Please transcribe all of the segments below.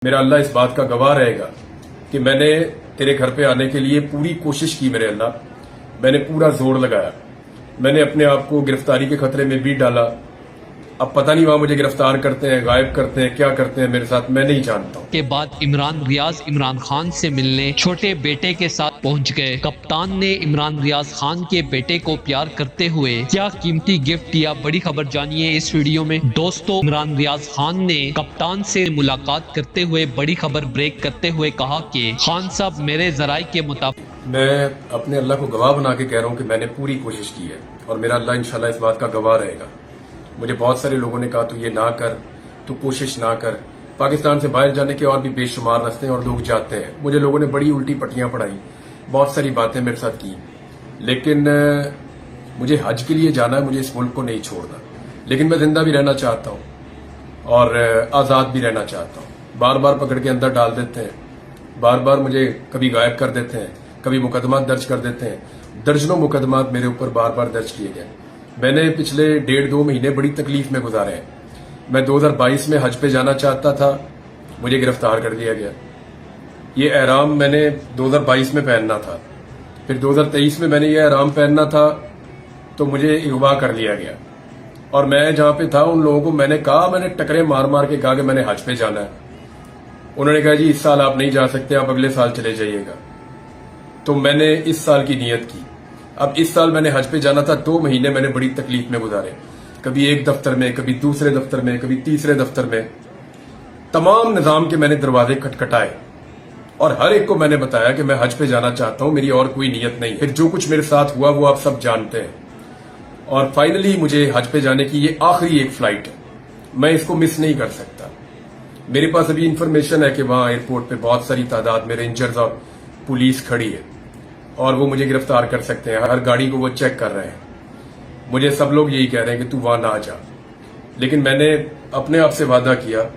मेरा अल्लाह इस बात का गवाह रहेगा कि मैंने तेरे घर पे आने के लिए पूरी कोशिश की। मेरे अल्लाह, मैंने पूरा जोर लगाया। मैंने अपने आप को गिरफ्तारी के खतरे में भी डाला। अब पता नहीं वहां मुझे गिरफ्तार करते हैं, गायब करते हैं, क्या करते हैं मेरे साथ, मैं नहीं जानता हूं। के बाद इमरान रियाज इमरान खान से मिलने छोटे बेटे के साथ पहुंच गए। कप्तान ने इमरान रियाज खान के बेटे को प्यार करते हुए क्या कीमती गिफ्ट दिया, बड़ी खबर जानिए इस वीडियो में। दोस्तों, इमरान रियाज खान ने कप्तान से मुलाकात करते हुए बड़ी खबर ब्रेक करते हुए कहा कि खान साहब, मेरे जराये के मुताबिक मैं अपने अल्लाह को गवाह बना के कह रहा हूं कि मैंने पूरी कोशिश की है और मेरा अल्लाह इंशाल्लाह इस बात का गवाह रहेगा। मुझे बहुत सारे लोगों ने कहा तू ये ना कर, तू कोशिश ना कर। पाकिस्तान से बाहर जाने के और भी बेशुमार रास्ते हैं और लोग जाते हैं। मुझे लोगों ने बड़ी उल्टी पट्टियां पढ़ाई, बहुत सारी बातें मेरे साथ की, लेकिन मुझे हज के लिए जाना है, मुझे इस मुल्क को नहीं छोड़ना। लेकिन मैं जिंदा भी रहना चाहता हूं और आजाद भी रहना चाहता हूं। बार बार पकड़ के अंदर डाल देते हैं, बार बार मुझे कभी गायब कर देते हैं, कभी मुकदमा दर्ज कर देते हैं। दर्जनों मुकदमा मेरे ऊपर बार बार दर्ज किए गए। मैंने पिछले 1.5-2 महीने बड़ी तकलीफ में गुजारे हैं। मैं 2022 में हज पे जाना चाहता था, मुझे गिरफ्तार कर दिया गया। ये एहराम मैंने 2022 में पहनना था, फिर 2023 में मैंने ये एहराम पहनना था तो मुझे अगवा कर लिया गया। और मैं जहां पे था उन लोगों को मैंने कहा, मैंने टकरे मार मार के कहा कि मैंने हज पे जाना है। उन्होंने कहा जी इस साल आप नहीं जा सकते, आप अगले साल चले जाइएगा। तो मैंने इस साल की नीयत की। अब इस साल मैंने हज पे जाना था। 2 महीने मैंने बड़ी तकलीफ में गुजारे, कभी एक दफ्तर में, कभी दूसरे दफ्तर में, कभी तीसरे दफ्तर में। तमाम निजाम के मैंने दरवाजे खटखटाए और हर एक को मैंने बताया कि मैं हज पे जाना चाहता हूं, मेरी और कोई नीयत नहीं। फिर जो कुछ मेरे साथ हुआ वो आप सब जानते हैं। और फाइनली मुझे हज पे जाने की ये आखिरी एक फ्लाइट है, मैं इसको मिस नहीं कर सकता। मेरे पास अभी इंफॉर्मेशन है कि वहां एयरपोर्ट पे बहुत सारी तादाद में रेंजर्स और पुलिस खड़ी है और वो मुझे गिरफ्तार कर सकते हैं। हर गाड़ी को वो चेक कर रहे हैं। मुझे सब लोग यही कह रहे हैं कि तू वहां ना जा, लेकिन मैंने अपने आप से वादा किया।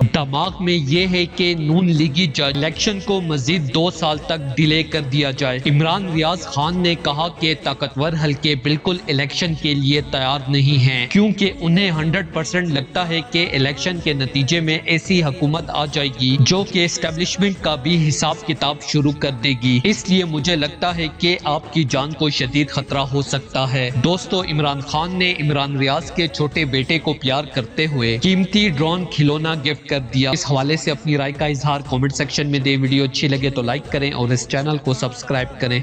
दिमाग में ये है कि नून लीगी जज इलेक्शन को मजीद 2 साल तक डिले कर दिया जाए। इमरान रियाज खान ने कहा कि ताकतवर हल्के बिल्कुल इलेक्शन के लिए तैयार नहीं हैं, क्योंकि उन्हें 100% लगता है कि इलेक्शन के नतीजे में ऐसी हुकूमत आ जाएगी जो कि एस्टेब्लिशमेंट का भी हिसाब किताब शुरू कर देगी। इसलिए मुझे लगता है कि आपकी जान को शदीद खतरा हो सकता है। दोस्तों, इमरान खान ने इमरान रियाज के छोटे बेटे को प्यार करते हुए कीमती ड्रोन खिलौना गिफ्ट कर दिया। इस हवाले से अपनी राय का इजहार कमेंट सेक्शन में दे। वीडियो अच्छी लगे तो लाइक करें और इस चैनल को सब्सक्राइब करें।